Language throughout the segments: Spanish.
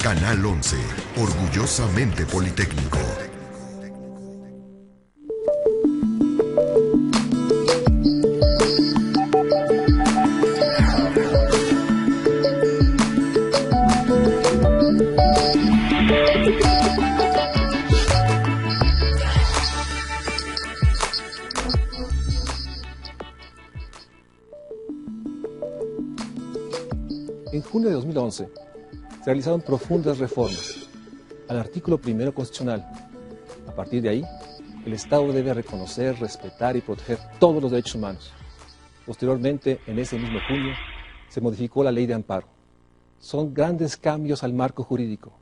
Canal 11, orgullosamente politécnico. En junio de 2011 se realizaron profundas reformas al artículo 1 constitucional. A partir de ahí, el Estado debe reconocer, respetar y proteger todos los derechos humanos. Posteriormente, en ese mismo junio, se modificó la Ley de Amparo. Son grandes cambios al marco jurídico.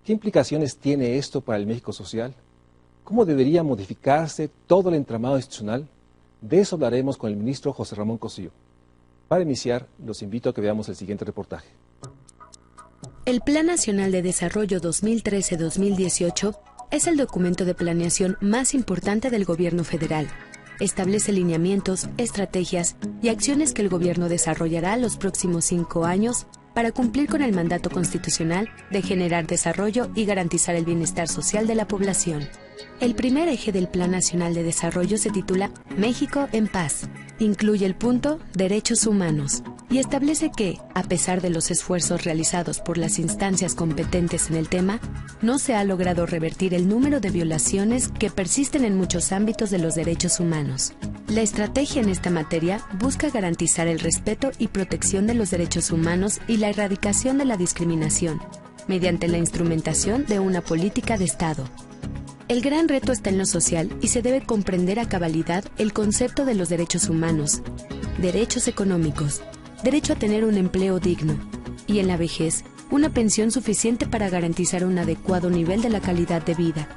¿Qué implicaciones tiene esto para el México social? ¿Cómo debería modificarse todo el entramado institucional? De eso hablaremos con el ministro José Ramón Cosío. Para iniciar, los invito a que veamos el siguiente reportaje. El Plan Nacional de Desarrollo 2013-2018 es el documento de planeación más importante del gobierno federal. Establece lineamientos, estrategias y acciones que el gobierno desarrollará los próximos 5 años para cumplir con el mandato constitucional de generar desarrollo y garantizar el bienestar social de la población. El primer eje del Plan Nacional de Desarrollo se titula México en Paz. Incluye el punto Derechos Humanos y establece que, a pesar de los esfuerzos realizados por las instancias competentes en el tema, no se ha logrado revertir el número de violaciones que persisten en muchos ámbitos de los derechos humanos. La estrategia en esta materia busca garantizar el respeto y protección de los derechos humanos y la erradicación de la discriminación, mediante la instrumentación de una política de Estado. El gran reto está en lo social y se debe comprender a cabalidad el concepto de los derechos humanos, derechos económicos, derecho a tener un empleo digno y en la vejez una pensión suficiente para garantizar un adecuado nivel de la calidad de vida.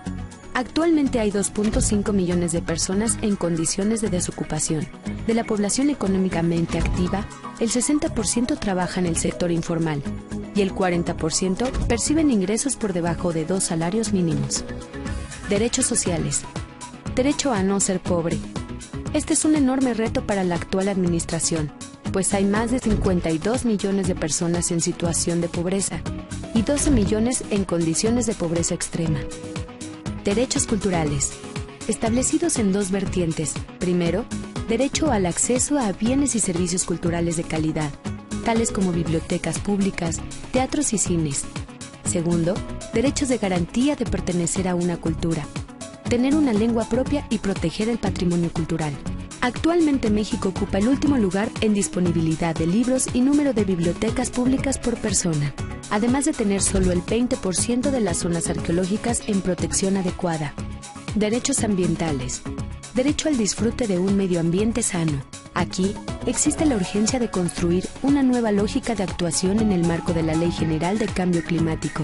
Actualmente hay 2.5 millones de personas en condiciones de desocupación. De la población económicamente activa, el 60% trabaja en el sector informal y el 40% perciben ingresos por debajo de 2 salarios mínimos. Derechos sociales. Derecho a no ser pobre. Este es un enorme reto para la actual administración, pues hay más de 52 millones de personas en situación de pobreza y 12 millones en condiciones de pobreza extrema. Derechos culturales. Establecidos en 2 vertientes. Primero, derecho al acceso a bienes y servicios culturales de calidad, tales como bibliotecas públicas, teatros y cines. Segundo, derechos de garantía de pertenecer a una cultura, tener una lengua propia y proteger el patrimonio cultural. Actualmente México ocupa el último lugar en disponibilidad de libros y número de bibliotecas públicas por persona, además de tener solo el 20% de las zonas arqueológicas en protección adecuada. Derechos ambientales. Derecho al disfrute de un medio ambiente sano. Aquí existe la urgencia de construir una nueva lógica de actuación en el marco de la Ley General de Cambio Climático,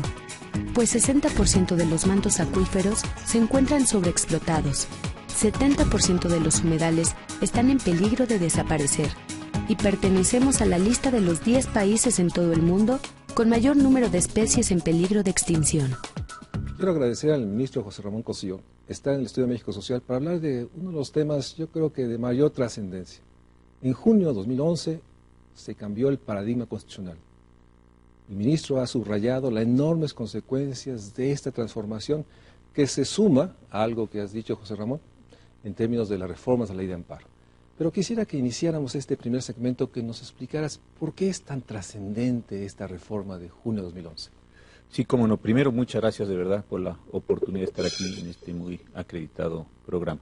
pues 60% de los mantos acuíferos se encuentran sobreexplotados, 70% de los humedales están en peligro de desaparecer y pertenecemos a la lista de los 10 países en todo el mundo con mayor número de especies en peligro de extinción. Quiero agradecer al ministro José Ramón Cosío. Está en el Estudio de México Social para hablar de uno de los temas, yo creo que de mayor trascendencia. En junio de 2011 se cambió el paradigma constitucional. El ministro ha subrayado las enormes consecuencias de esta transformación que se suma a algo que has dicho, José Ramón, en términos de las reformas a la Ley de Amparo. Pero quisiera que iniciáramos este primer segmento, que nos explicaras por qué es tan trascendente esta reforma de junio de 2011. Sí, cómo no. Primero, muchas gracias de verdad por la oportunidad de estar aquí en este muy acreditado programa.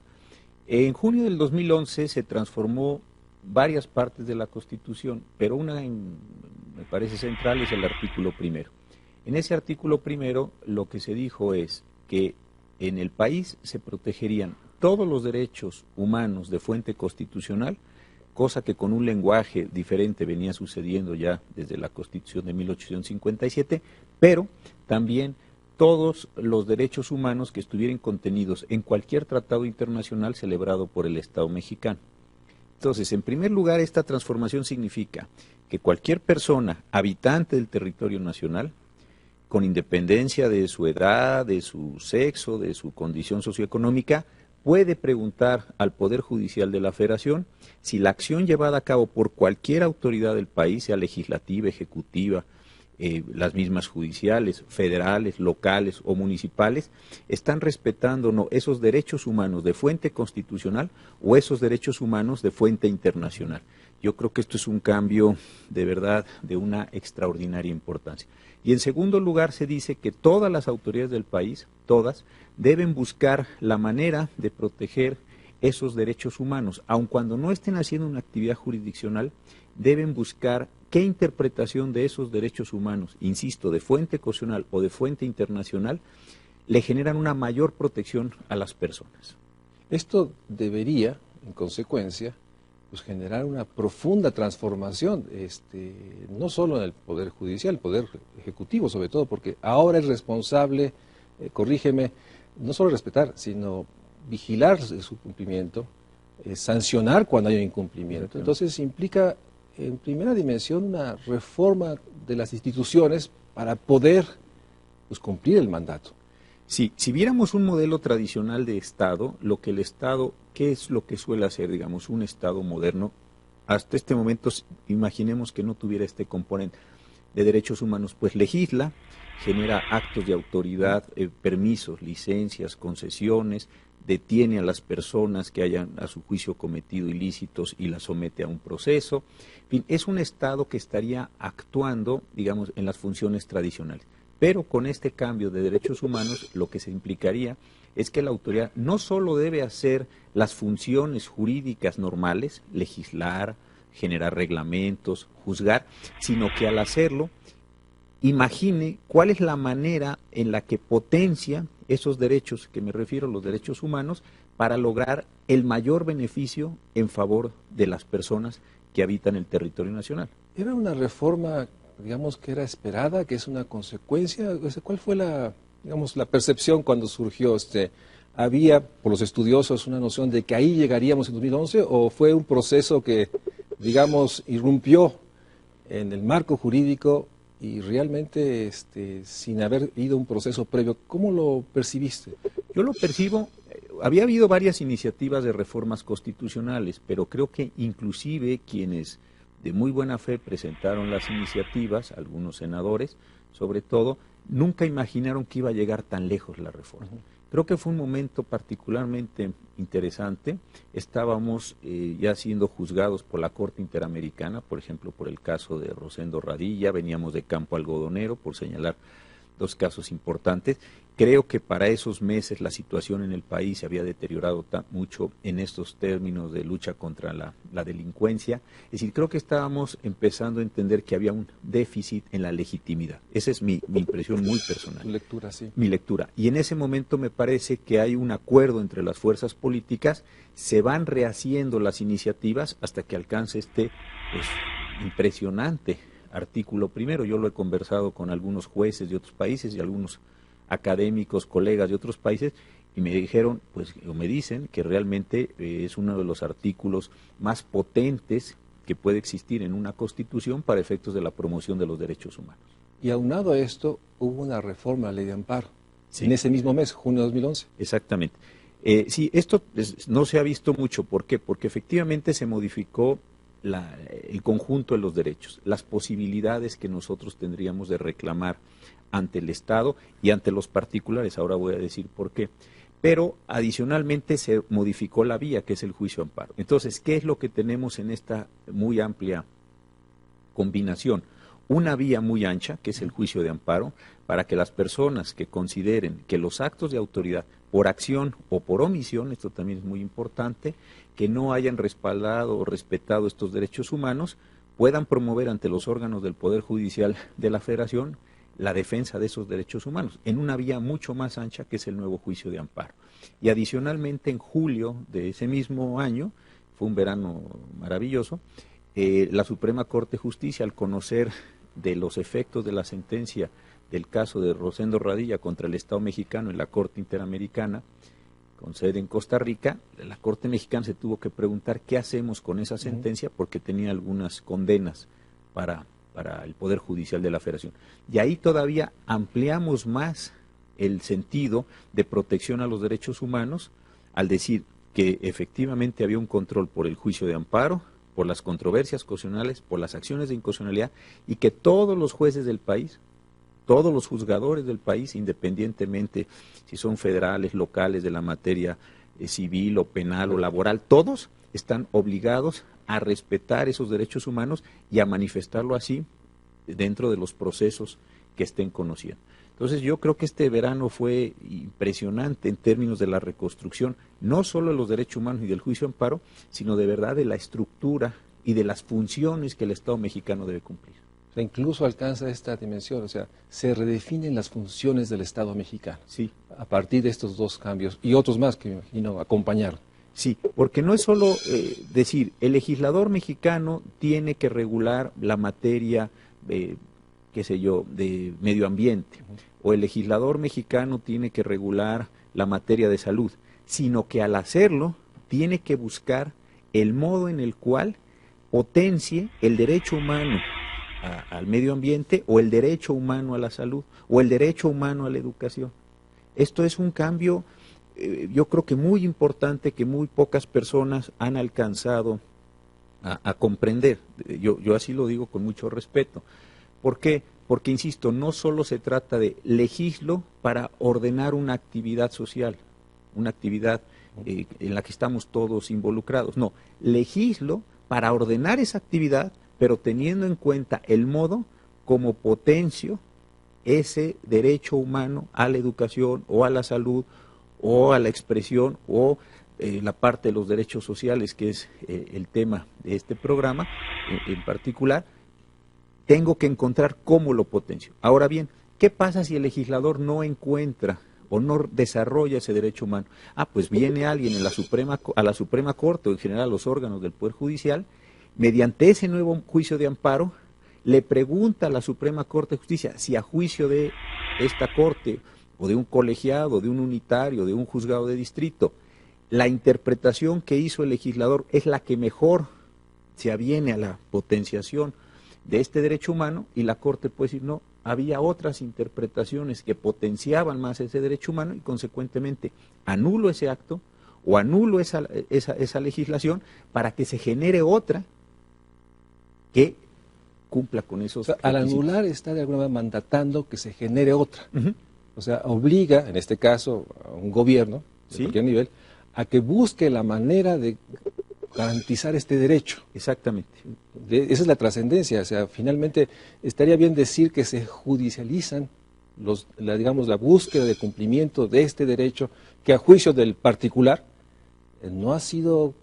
En junio del 2011 se transformó varias partes de la Constitución, pero una me parece central es el artículo 1. En ese artículo 1 lo que se dijo es que en el país se protegerían todos los derechos humanos de fuente constitucional, cosa que con un lenguaje diferente venía sucediendo ya desde la Constitución de 1857, pero también todos los derechos humanos que estuvieran contenidos en cualquier tratado internacional celebrado por el Estado mexicano. Entonces, en primer lugar, esta transformación significa que cualquier persona habitante del territorio nacional, con independencia de su edad, de su sexo, de su condición socioeconómica, puede preguntar al Poder Judicial de la Federación si la acción llevada a cabo por cualquier autoridad del país, sea legislativa, ejecutiva, las mismas judiciales, federales, locales o municipales, están respetando o no esos derechos humanos de fuente constitucional o esos derechos humanos de fuente internacional. Yo creo que esto es un cambio de verdad de una extraordinaria importancia. Y en segundo lugar se dice que todas las autoridades del país, todas, deben buscar la manera de proteger esos derechos humanos, aun cuando no estén haciendo una actividad jurisdiccional, deben buscar qué interpretación de esos derechos humanos, insisto, de fuente constitucional o de fuente internacional, le generan una mayor protección a las personas. Esto debería, en consecuencia, pues generar una profunda transformación, no solo en el Poder Judicial, el Poder Ejecutivo sobre todo, porque ahora es responsable, corrígeme, no solo respetar, sino vigilar su cumplimiento, sancionar cuando hay un incumplimiento. Entonces implica, en primera dimensión, una reforma de las instituciones para poder pues, cumplir el mandato. Sí, si viéramos un modelo tradicional de Estado, lo que el Estado, ¿qué es lo que suele hacer, digamos, un Estado moderno? Hasta este momento, imaginemos que no tuviera este componente de derechos humanos, pues legisla, genera actos de autoridad, permisos, licencias, concesiones, detiene a las personas que hayan a su juicio cometido ilícitos y las somete a un proceso. En fin, es un Estado que estaría actuando, digamos, en las funciones tradicionales. Pero con este cambio de derechos humanos, lo que se implicaría es que la autoridad no solo debe hacer las funciones jurídicas normales, legislar, generar reglamentos, juzgar, sino que al hacerlo, imagine cuál es la manera en la que potencia esos derechos, que me refiero a los derechos humanos, para lograr el mayor beneficio en favor de las personas que habitan el territorio nacional. Era una reforma, digamos, que era esperada, que es una consecuencia. ¿Cuál fue la percepción cuando surgió? ¿Había, por los estudiosos, una noción de que ahí llegaríamos en 2011 o fue un proceso que, digamos, irrumpió en el marco jurídico y realmente sin haber ido un proceso previo? ¿Cómo lo percibiste? Yo lo percibo, había habido varias iniciativas de reformas constitucionales, pero creo que inclusive quienes de muy buena fe presentaron las iniciativas, algunos senadores, sobre todo, nunca imaginaron que iba a llegar tan lejos la reforma. Creo que fue un momento particularmente interesante. Estábamos ya siendo juzgados por la Corte Interamericana, por ejemplo, por el caso de Rosendo Radilla, veníamos de Campo Algodonero, por señalar dos casos importantes. Creo que para esos meses la situación en el país se había deteriorado mucho en estos términos de lucha contra la delincuencia. Es decir, creo que estábamos empezando a entender que había un déficit en la legitimidad. Esa es mi impresión muy personal. Tu lectura, sí. Mi lectura. Y en ese momento me parece que hay un acuerdo entre las fuerzas políticas, se van rehaciendo las iniciativas hasta que alcance este impresionante artículo primero. Yo lo he conversado con algunos jueces de otros países y algunos académicos, colegas de otros países, y me dijeron, o me dicen que realmente es uno de los artículos más potentes que puede existir en una constitución para efectos de la promoción de los derechos humanos. Y aunado a esto, hubo una reforma a la ley de amparo, sí, en ese mismo mes, junio de 2011. Exactamente. Sí, esto no se ha visto mucho. ¿Por qué? Porque efectivamente se modificó el conjunto de los derechos, las posibilidades que nosotros tendríamos de reclamar ante el Estado y ante los particulares. Ahora voy a decir por qué. Pero adicionalmente se modificó la vía, que es el juicio de amparo. Entonces, ¿qué es lo que tenemos en esta muy amplia combinación? Una vía muy ancha, que es el juicio de amparo, para que las personas que consideren que los actos de autoridad, por acción o por omisión, esto también es muy importante, que no hayan respaldado o respetado estos derechos humanos, puedan promover ante los órganos del Poder Judicial de la Federación la defensa de esos derechos humanos, en una vía mucho más ancha que es el nuevo juicio de amparo. Y adicionalmente, en julio de ese mismo año, fue un verano maravilloso, la Suprema Corte de Justicia, al conocer de los efectos de la sentencia del caso de Rosendo Radilla contra el Estado mexicano en la Corte Interamericana, con sede en Costa Rica, la Corte mexicana se tuvo que preguntar qué hacemos con esa sentencia, porque tenía algunas condenas para el Poder Judicial de la Federación. Y ahí todavía ampliamos más el sentido de protección a los derechos humanos al decir que efectivamente había un control por el juicio de amparo, por las controversias constitucionales, por las acciones de inconstitucionalidad, y que todos los jueces del país, todos los juzgadores del país, independientemente si son federales, locales, de la materia civil o penal o laboral, todos están obligados a respetar esos derechos humanos y a manifestarlo así dentro de los procesos que estén conociendo. Entonces yo creo que este verano fue impresionante en términos de la reconstrucción, no solo de los derechos humanos y del juicio de amparo, sino de verdad de la estructura y de las funciones que el Estado mexicano debe cumplir. O sea, incluso alcanza esta dimensión, o sea, se redefinen las funciones del Estado mexicano. Sí. A partir de estos dos cambios y otros más que me imagino acompañaron. Sí, porque no es solo decir, el legislador mexicano tiene que regular la materia, qué sé yo, de medio ambiente, o el legislador mexicano tiene que regular la materia de salud, sino que al hacerlo tiene que buscar el modo en el cual potencie el derecho humano al medio ambiente, o el derecho humano a la salud, o el derecho humano a la educación. Esto es un cambio, yo creo que muy importante, que muy pocas personas han alcanzado a comprender. Yo así lo digo con mucho respeto. ¿Por qué? Porque, insisto, no solo se trata de legislo para ordenar una actividad social, una actividad en la que estamos todos involucrados. No, legislo para ordenar esa actividad, pero teniendo en cuenta el modo como potencio ese derecho humano a la educación o a la salud o a la expresión o la parte de los derechos sociales, que es el tema de este programa en particular. Tengo que encontrar cómo lo potencio. Ahora bien, ¿qué pasa si el legislador no encuentra o no desarrolla ese derecho humano? Pues viene alguien a la Suprema Corte o en general a los órganos del Poder Judicial, mediante ese nuevo juicio de amparo, le pregunta a la Suprema Corte de Justicia si a juicio de esta Corte o de un colegiado, de un unitario, de un juzgado de distrito, la interpretación que hizo el legislador es la que mejor se aviene a la potenciación de este derecho humano, y la Corte puede decir no, había otras interpretaciones que potenciaban más ese derecho humano y consecuentemente anulo ese acto o anulo esa legislación para que se genere otra que cumpla con esos al anular está de alguna manera mandatando que se genere otra. O sea, obliga, en este caso, a un gobierno de cualquier nivel, a que busque la manera de garantizar este derecho. Exactamente. Esa es la trascendencia. O sea, finalmente estaría bien decir que se judicializan la búsqueda de cumplimiento de este derecho, que a juicio del particular no ha sido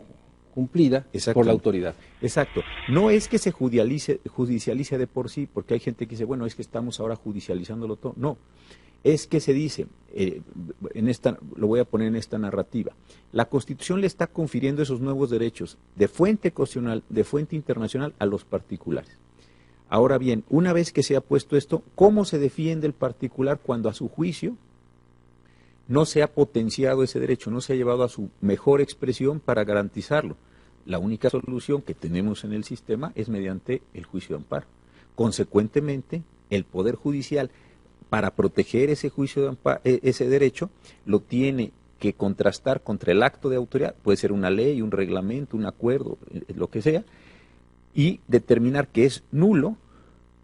cumplida por la autoridad. Exacto. No es que se judicialice de por sí, porque hay gente que dice, bueno, es que estamos ahora judicializándolo todo. No, es que se dice, lo voy a poner en esta narrativa, la Constitución le está confiriendo esos nuevos derechos de fuente constitucional, de fuente internacional a los particulares. Ahora bien, una vez que se ha puesto esto, ¿cómo se defiende el particular cuando a su juicio no se ha potenciado ese derecho, no se ha llevado a su mejor expresión para garantizarlo? La única solución que tenemos en el sistema es mediante el juicio de amparo. Consecuentemente, el Poder Judicial, para proteger ese juicio de amparo, ese derecho, lo tiene que contrastar contra el acto de autoridad, puede ser una ley, un reglamento, un acuerdo, lo que sea, y determinar que es nulo.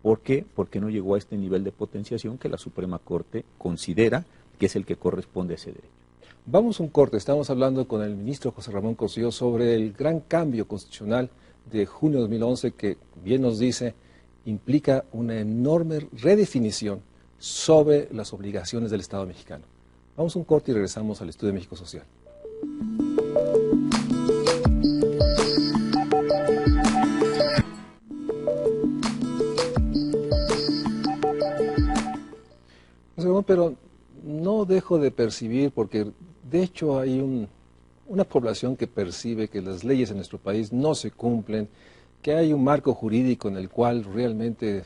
¿Por qué? Porque no llegó a este nivel de potenciación que la Suprema Corte considera que es el que corresponde a ese derecho. Vamos a un corte. Estamos hablando con el ministro José Ramón Cosío sobre el gran cambio constitucional de junio de 2011 que, bien nos dice, implica una enorme redefinición sobre las obligaciones del Estado mexicano. Vamos a un corte y regresamos al Estudio de México Social. Pero no dejo de percibir, porque de hecho hay una población que percibe que las leyes en nuestro país no se cumplen, que hay un marco jurídico en el cual realmente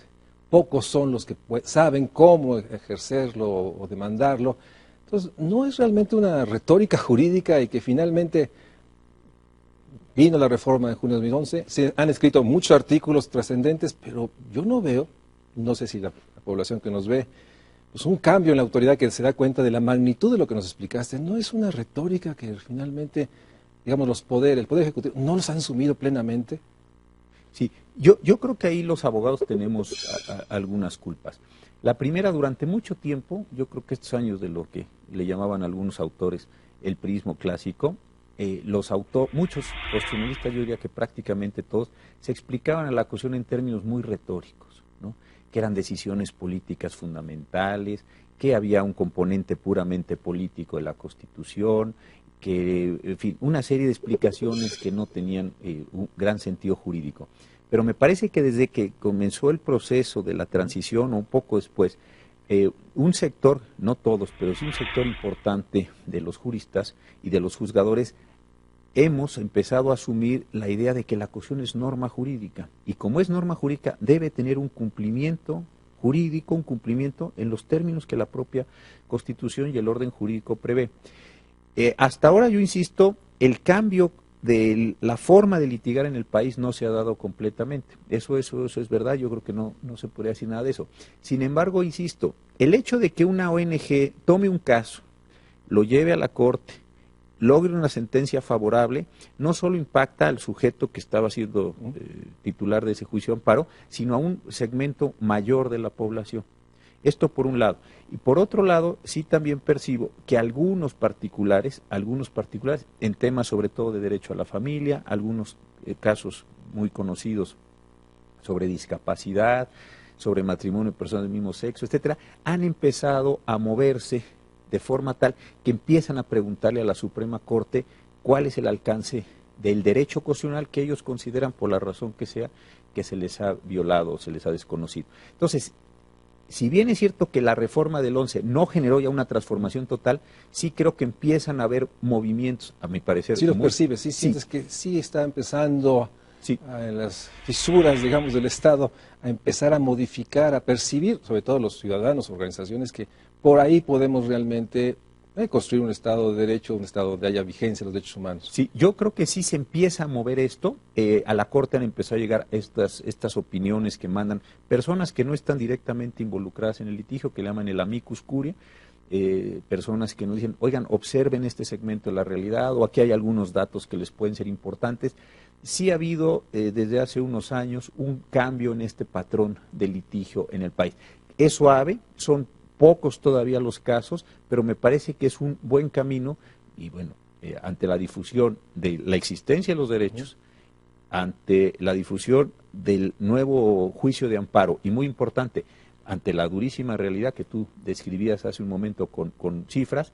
pocos son los que saben cómo ejercerlo o demandarlo. Entonces, no es realmente una retórica jurídica, y que finalmente vino la reforma de junio de 2011, se han escrito muchos artículos trascendentes, pero yo no veo, no sé si la población que nos ve, pues un cambio en la autoridad que se da cuenta de la magnitud de lo que nos explicaste. No es una retórica que finalmente, digamos, el Poder Ejecutivo no los han asumido plenamente. Sí, yo creo que ahí los abogados tenemos algunas culpas. La primera, durante mucho tiempo, yo creo que estos años de lo que le llamaban algunos autores el priismo clásico, muchos constitucionalistas, yo diría que prácticamente todos, se explicaban a la cuestión en términos muy retóricos, ¿no? Que eran decisiones políticas fundamentales, que había un componente puramente político de la Constitución, que, en fin, una serie de explicaciones que no tenían un gran sentido jurídico. Pero me parece que desde que comenzó el proceso de la transición, o un poco después, un sector, no todos, pero sí un sector importante de los juristas y de los juzgadores, hemos empezado a asumir la idea de que la cuestión es norma jurídica, y como es norma jurídica, debe tener un cumplimiento jurídico, un cumplimiento en los términos que la propia Constitución y el orden jurídico prevé. Hasta ahora, yo insisto, el cambio de la forma de litigar en el país no se ha dado completamente. Eso es verdad, yo creo que no se podría decir nada de eso. Sin embargo, insisto, el hecho de que una ONG tome un caso, lo lleve a la Corte, logre una sentencia favorable, no solo impacta al sujeto que estaba siendo titular de ese juicio de amparo, sino a un segmento mayor de la población. Esto por un lado. Y por otro lado, sí también percibo que algunos particulares, en temas sobre todo de derecho a la familia, algunos casos muy conocidos sobre discapacidad, sobre matrimonio de personas del mismo sexo, etcétera, han empezado a moverse de forma tal que empiezan a preguntarle a la Suprema Corte cuál es el alcance del derecho constitucional que ellos consideran, por la razón que sea, que se les ha violado o se les ha desconocido. Entonces, si bien es cierto que la reforma del 11 no generó ya una transformación total, sí creo que empiezan a haber movimientos, a mi parecer. Sí los percibes, sí sientes que sí está empezando en las fisuras, digamos, del Estado, a empezar a modificar, a percibir, sobre todo los ciudadanos, organizaciones, que por ahí podemos realmente construir un Estado de Derecho, un Estado donde haya vigencia de los derechos humanos. Sí, yo creo que sí se empieza a mover esto. A la Corte han empezado a llegar estas opiniones que mandan personas que no están directamente involucradas en el litigio, que le llaman el amicus curiae, personas que nos dicen, oigan, observen este segmento de la realidad, o aquí hay algunos datos que les pueden ser importantes. Sí ha habido desde hace unos años un cambio en este patrón de litigio en el país. Es suave, son pocos todavía los casos, pero me parece que es un buen camino y bueno, ante la difusión de la existencia de los derechos, ante la difusión del nuevo juicio de amparo y muy importante, ante la durísima realidad que tú describías hace un momento con cifras,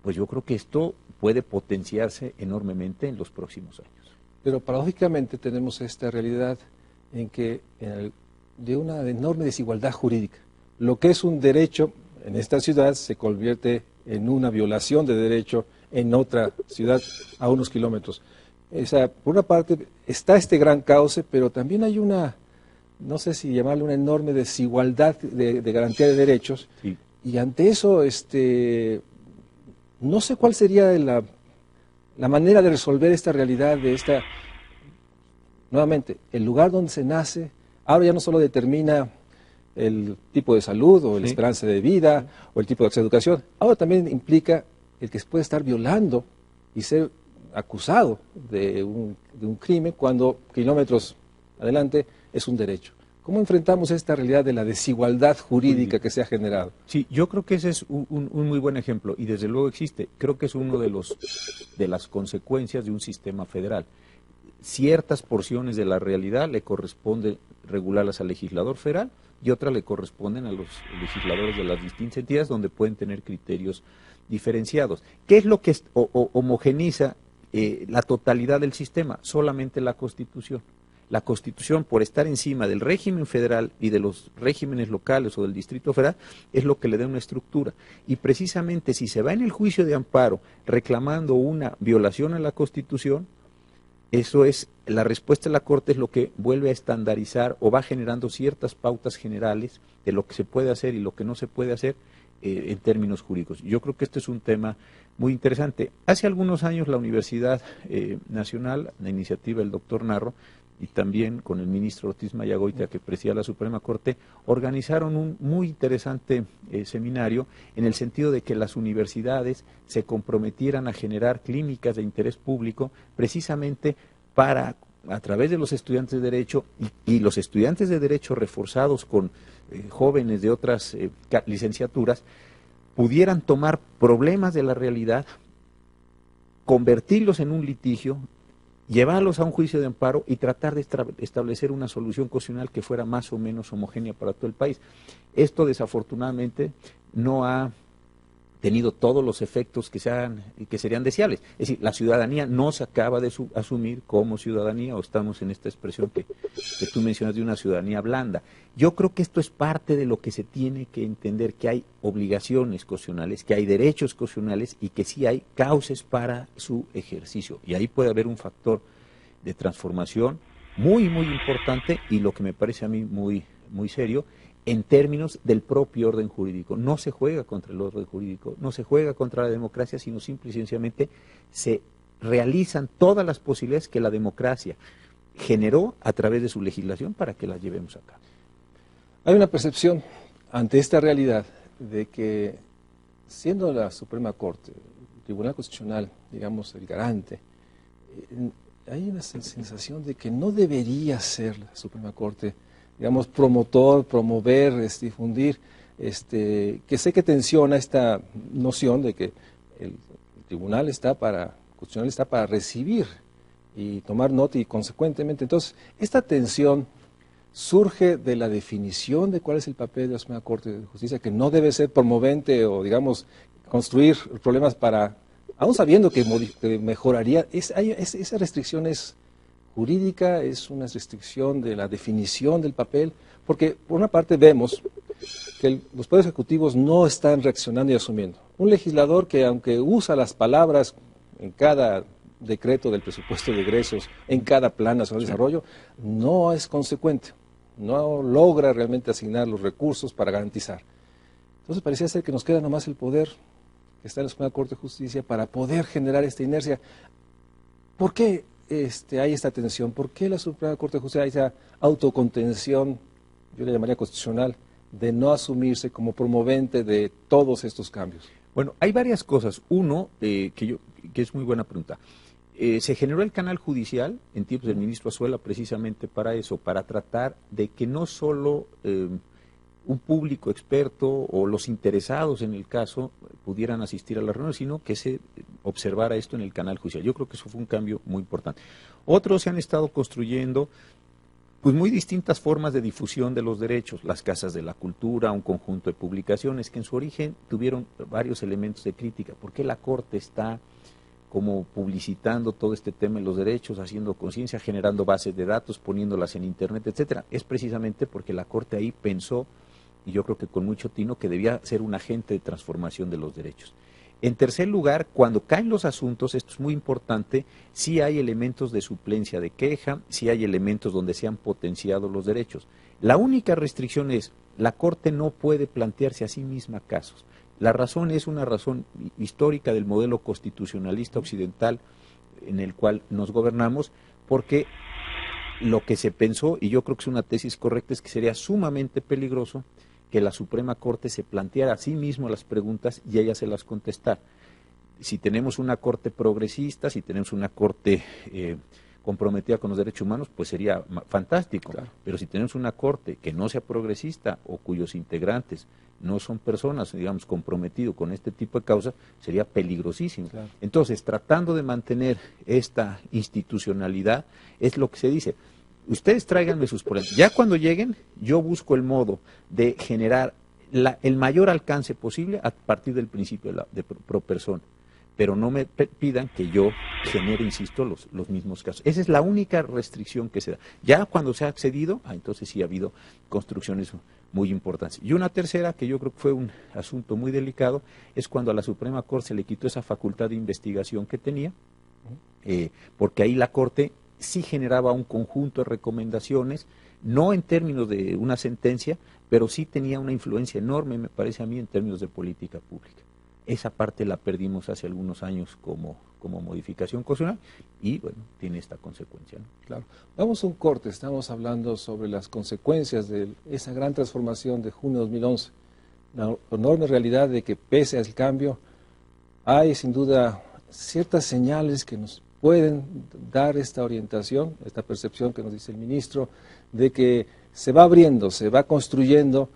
pues yo creo que esto puede potenciarse enormemente en los próximos años. Pero paradójicamente tenemos esta realidad en que de una enorme desigualdad jurídica. Lo que es un derecho en esta ciudad se convierte en una violación de derecho en otra ciudad a unos kilómetros. O sea, por una parte está este gran cauce, pero también hay una, no sé si llamarle una enorme desigualdad de garantía de derechos. Sí. Y ante eso, no sé cuál sería la manera de resolver esta realidad de esta. Nuevamente, el lugar donde se nace, ahora ya no solo determina el tipo de salud o la esperanza de vida o el tipo de acceso a educación, ahora también implica el que se puede estar violando y ser acusado de un crimen cuando kilómetros adelante es un derecho. ¿Cómo enfrentamos esta realidad de la desigualdad jurídica que se ha generado? Sí, yo creo que ese es un muy buen ejemplo y desde luego existe. Creo que es uno de las consecuencias de un sistema federal. Ciertas porciones de la realidad le corresponde regularlas al legislador federal y otras le corresponden a los legisladores de las distintas entidades donde pueden tener criterios diferenciados. ¿Qué es lo que homogeniza la totalidad del sistema? Solamente la Constitución. La Constitución, por estar encima del régimen federal y de los regímenes locales o del Distrito Federal, es lo que le da una estructura. Y precisamente si se va en el juicio de amparo reclamando una violación a la Constitución, eso es, la respuesta de la Corte es lo que vuelve a estandarizar o va generando ciertas pautas generales de lo que se puede hacer y lo que no se puede hacer en términos jurídicos. Yo creo que este es un tema muy interesante. Hace algunos años la Universidad Nacional, la iniciativa del doctor Narro, y también con el ministro Ortiz Mayagoita, que presidía la Suprema Corte, organizaron un muy interesante seminario en el sentido de que las universidades se comprometieran a generar clínicas de interés público precisamente para a través de los estudiantes de Derecho y los estudiantes de Derecho reforzados con jóvenes de otras licenciaturas, pudieran tomar problemas de la realidad, convertirlos en un litigio, llevarlos a un juicio de amparo y tratar de establecer una solución constitucional que fuera más o menos homogénea para todo el país. Esto desafortunadamente no ha tenido todos los efectos que serían deseables. Es decir, la ciudadanía no se acaba de asumir como ciudadanía, o estamos en esta expresión que tú mencionas de una ciudadanía blanda. Yo creo que esto es parte de lo que se tiene que entender, que hay obligaciones constitucionales, que hay derechos constitucionales y que sí hay cauces para su ejercicio. Y ahí puede haber un factor de transformación muy, muy importante y lo que me parece a mí muy, muy serio, en términos del propio orden jurídico. No se juega contra el orden jurídico, no se juega contra la democracia, sino simple y sencillamente se realizan todas las posibilidades que la democracia generó a través de su legislación para que las llevemos a cabo. Hay una percepción ante esta realidad de que, siendo la Suprema Corte, el Tribunal Constitucional, digamos, el garante, hay una sensación de que no debería ser la Suprema Corte, digamos, promover, difundir, que sé que tensiona esta noción de que el Tribunal Constitucional está para recibir y tomar nota y consecuentemente. Entonces, esta tensión surge de la definición de cuál es el papel de la Suprema Corte de Justicia, que no debe ser promovente o, digamos, construir problemas para, aún sabiendo que mejoraría, esa restricción es jurídica, es una restricción de la definición del papel, porque por una parte vemos que los poderes ejecutivos no están reaccionando y asumiendo. Un legislador que, aunque usa las palabras en cada decreto del presupuesto de egresos, en cada plan nacional de desarrollo, no es consecuente, no logra realmente asignar los recursos para garantizar. Entonces parecía ser que nos queda nomás el poder que está en la Suprema Corte de Justicia para poder generar esta inercia. ¿Por qué hay esta tensión? ¿Por qué la Suprema Corte de Justicia hay esa autocontención, yo le llamaría constitucional, de no asumirse como promovente de todos estos cambios? Bueno, hay varias cosas. Uno, que es muy buena pregunta. Se generó el canal judicial en tiempos del ministro Azuela precisamente para eso, para tratar de que no solo un público experto o los interesados en el caso pudieran asistir a las reuniones, sino que se observara esto en el canal judicial. Yo creo que eso fue un cambio muy importante. Otros se han estado construyendo pues muy distintas formas de difusión de los derechos, las casas de la cultura, un conjunto de publicaciones que en su origen tuvieron varios elementos de crítica. ¿Por qué la Corte está como publicitando todo este tema de los derechos, haciendo conciencia, generando bases de datos, poniéndolas en internet, etcétera? Es precisamente porque la Corte ahí pensó, y yo creo que con mucho tino, que debía ser un agente de transformación de los derechos. En tercer lugar, cuando caen los asuntos, esto es muy importante, sí hay elementos de suplencia de queja, sí hay elementos donde se han potenciado los derechos. La única restricción es, la Corte no puede plantearse a sí misma casos. La razón es una razón histórica del modelo constitucionalista occidental en el cual nos gobernamos, porque lo que se pensó, y yo creo que es una tesis correcta, es que sería sumamente peligroso que la Suprema Corte se planteara a sí mismo las preguntas y ella se las contestara. Si tenemos una Corte progresista, si tenemos una Corte comprometida con los derechos humanos, pues sería fantástico. Claro. Pero si tenemos una Corte que no sea progresista o cuyos integrantes no son personas, digamos, comprometidas con este tipo de causas, sería peligrosísimo. Claro. Entonces, tratando de mantener esta institucionalidad, es lo que se dice. Ustedes tráiganme sus problemas. Ya cuando lleguen, yo busco el modo de generar el mayor alcance posible a partir del principio de pro persona. Pero no me pidan que yo genere, insisto, los mismos casos. Esa es la única restricción que se da. Ya cuando se ha accedido, entonces sí ha habido construcciones muy importantes. Y una tercera, que yo creo que fue un asunto muy delicado, es cuando a la Suprema Corte se le quitó esa facultad de investigación que tenía, porque ahí la Corte sí generaba un conjunto de recomendaciones, no en términos de una sentencia, pero sí tenía una influencia enorme, me parece a mí, en términos de política pública. Esa parte la perdimos hace algunos años como modificación constitucional y, bueno, tiene esta consecuencia, ¿no? Claro. Vamos a un corte, estamos hablando sobre las consecuencias de esa gran transformación de junio de 2011, la enorme realidad de que pese al cambio, hay sin duda ciertas señales que nos pueden dar esta orientación, esta percepción que nos dice el ministro, de que se va abriendo, se va construyendo,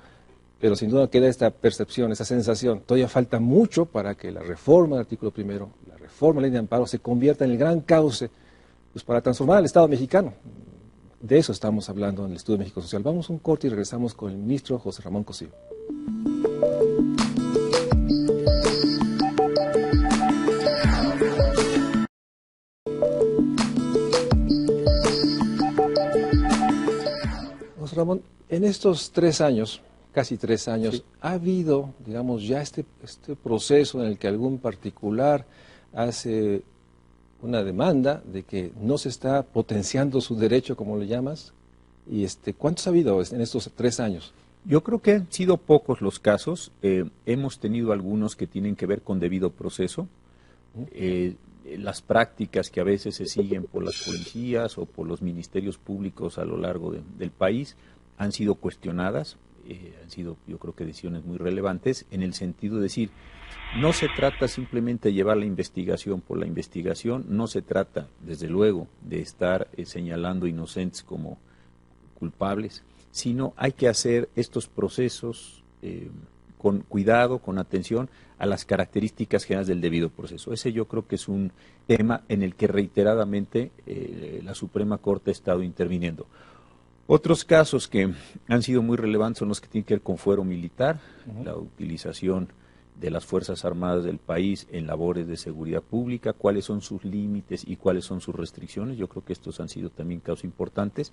pero sin duda queda esta percepción, esta sensación. Todavía falta mucho para que la reforma del artículo primero, la reforma de la ley de amparo, se convierta en el gran cauce pues, para transformar al Estado mexicano. De eso estamos hablando en el Estudio de México Social. Vamos a un corte y regresamos con el ministro José Ramón Cosío. José Ramón, en estos 3 años, casi 3 años, sí, ha habido, digamos, ya este proceso en el que algún particular hace una demanda de que no se está potenciando su derecho, como le llamas, y ¿cuántos ha habido en estos 3 años? Yo creo que han sido pocos los casos. Hemos tenido algunos que tienen que ver con debido proceso. Las prácticas que a veces se siguen por las policías o por los ministerios públicos a lo largo del país han sido cuestionadas, han sido, yo creo que, decisiones muy relevantes en el sentido de decir, no se trata simplemente de llevar la investigación por la investigación, no se trata, desde luego, de estar señalando inocentes como culpables, sino hay que hacer estos procesos con cuidado, con atención a las características generales del debido proceso. Ese yo creo que es un tema en el que reiteradamente la Suprema Corte ha estado interviniendo. Otros casos que han sido muy relevantes son los que tienen que ver con fuero militar, la utilización de las Fuerzas Armadas del país en labores de seguridad pública, cuáles son sus límites y cuáles son sus restricciones. Yo creo que estos han sido también casos importantes.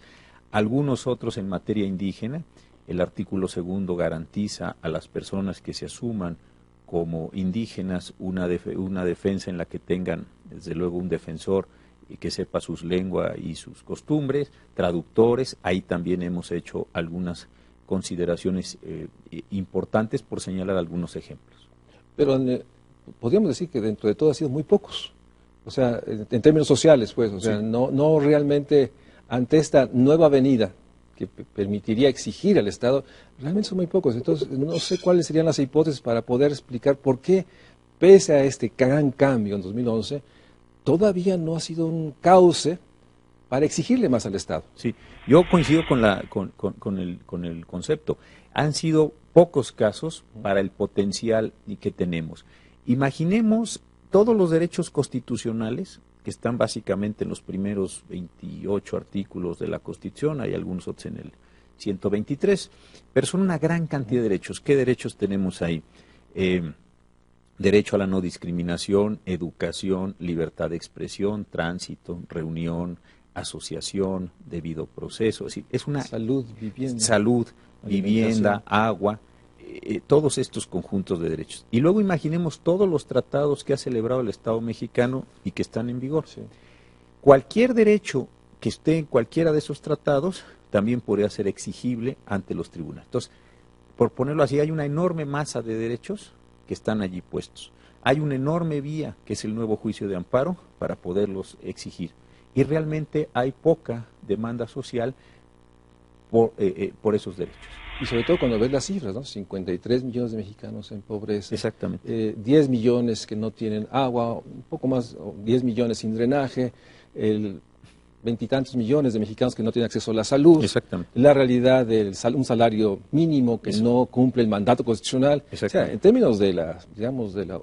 Algunos otros en materia indígena. El artículo 2 garantiza a las personas que se asuman como indígenas una defensa en la que tengan, desde luego, un defensor y que sepa sus lenguas y sus costumbres, traductores. Ahí también hemos hecho algunas consideraciones importantes, por señalar algunos ejemplos. Pero podríamos decir que dentro de todo ha sido muy pocos, o sea, en términos sociales, pues, o sea, sí, no realmente ante esta nueva avenida que permitiría exigir al Estado, realmente son muy pocos. Entonces, no sé cuáles serían las hipótesis para poder explicar por qué, pese a este gran cambio en 2011, todavía no ha sido un cauce para exigirle más al Estado. Sí, yo coincido con el concepto. Han sido pocos casos para el potencial que tenemos. Imaginemos todos los derechos constitucionales que están básicamente en los primeros 28 artículos de la Constitución, hay algunos otros en el 123, pero son una gran cantidad de derechos. ¿Qué derechos tenemos ahí? Derecho a la no discriminación, educación, libertad de expresión, tránsito, reunión, asociación, debido proceso. Es decir, es una salud, vivienda, agua, todos estos conjuntos de derechos. Y luego imaginemos todos los tratados que ha celebrado el Estado mexicano y que están en vigor. Sí. Cualquier derecho que esté en cualquiera de esos tratados también podría ser exigible ante los tribunales. Entonces, por ponerlo así, hay una enorme masa de derechos que están allí puestos. Hay una enorme vía, que es el nuevo juicio de amparo, para poderlos exigir. Y realmente hay poca demanda social por esos derechos. Y sobre todo cuando ves las cifras, ¿no? 53 millones de mexicanos en pobreza. Exactamente. 10 millones que no tienen agua, un poco más, 10 millones sin drenaje, 20 y tantos millones de mexicanos que no tienen acceso a la salud. Exactamente. La realidad de un salario mínimo que no cumple el mandato constitucional. O sea, en términos de la